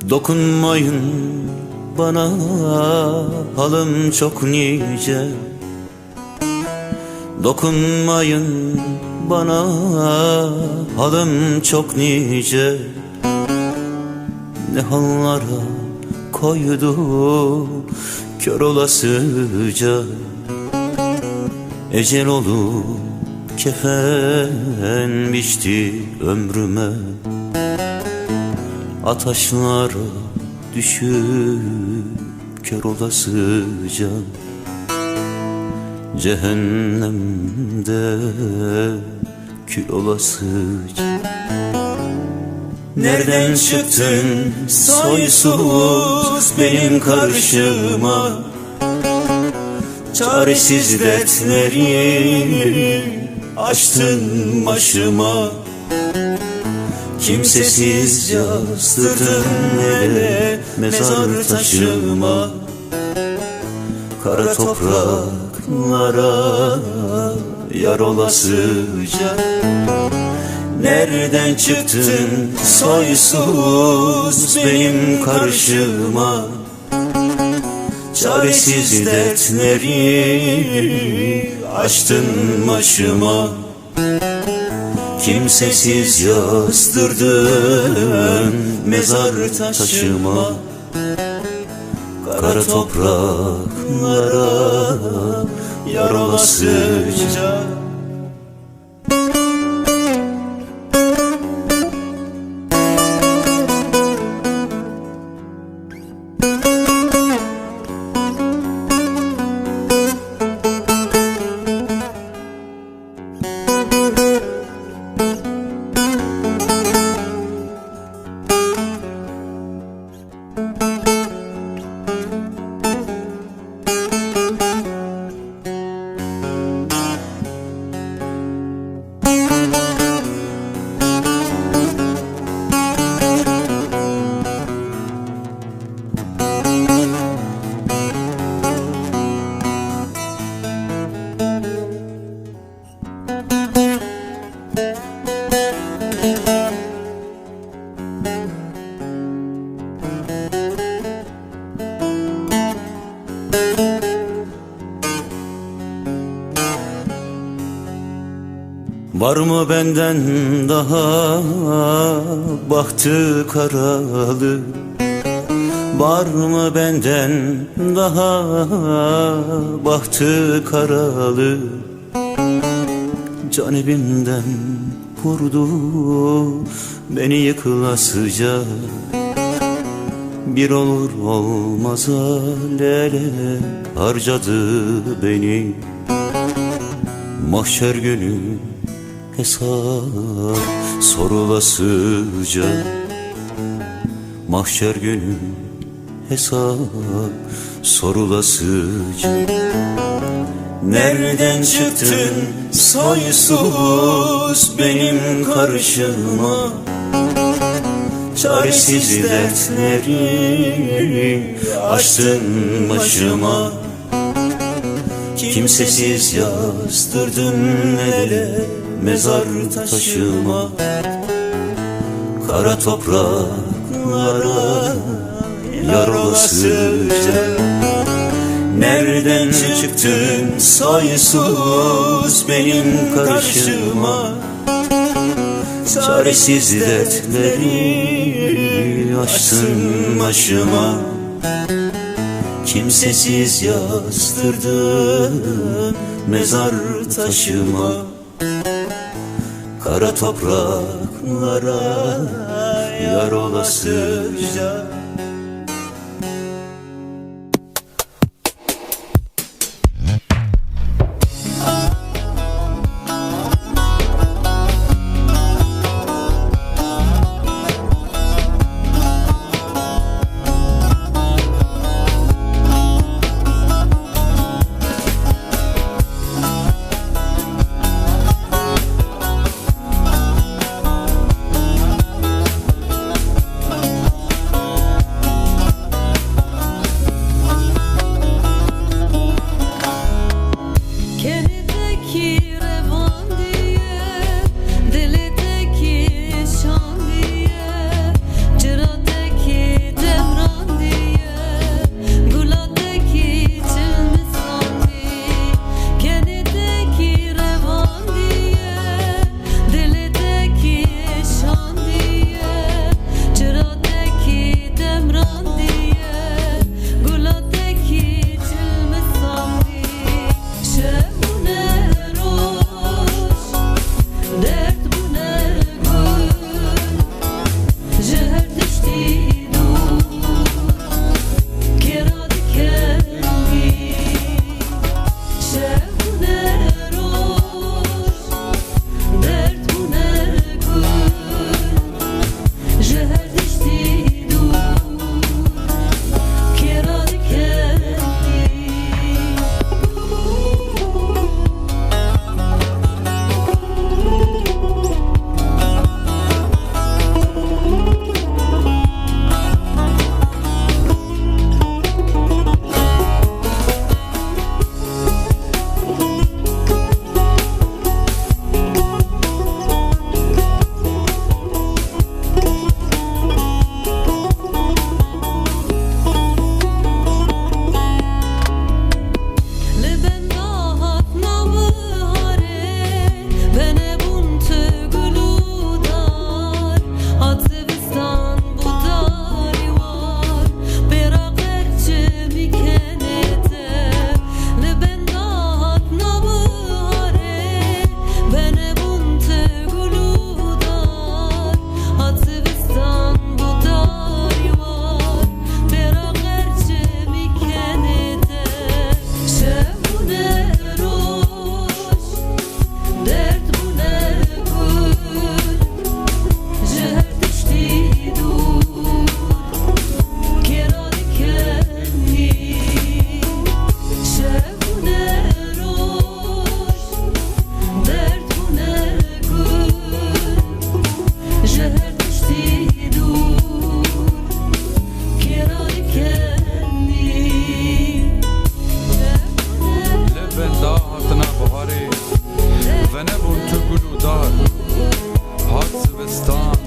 Dokunmayın bana, halim çok nice. Dokunmayın bana, halim çok nice. Ne hallara koydu kör olasıca. Ecel olup kefen biçti ömrüme. Ataşlara düşüp kör olasıca. Cehennemde kül olasıca. Nereden çıktın soysuz benim karşıma? Çaresiz dertleri açtın başıma. Kimsesiz yazdırdın ele mezar taşıma. Kara topraklara yar olasıca. Nereden çıktın soysuz benim karşıma? Çaresiz dertleri açtın başıma. Kimsesiz yazdırdın mezar taşıma. Kara topraklara yar olasıca. Var mı benden daha bahtı karalı? Var mı benden daha bahtı karalı? Can evimden vurdu beni yıkılasıca. Bir olur olmaz alele harcadı beni. Mahşer günü hesap sorulasıca. Mahşer günü hesap sorulasıca. Nereden çıktın soysuz benim karşıma? Çaresiz dertleri açtın başıma. Kimsesiz yazdırdın ele mezar taşıma. Kara topraklara yar olasıca. Nereden çıktın soysuz benim karşıma? Çaresiz dertleri açtın başıma. Kimsesiz yazdırdın mezar taşıma. kara topraklara yar olasıca. و نبون تو گلودار هات زمستان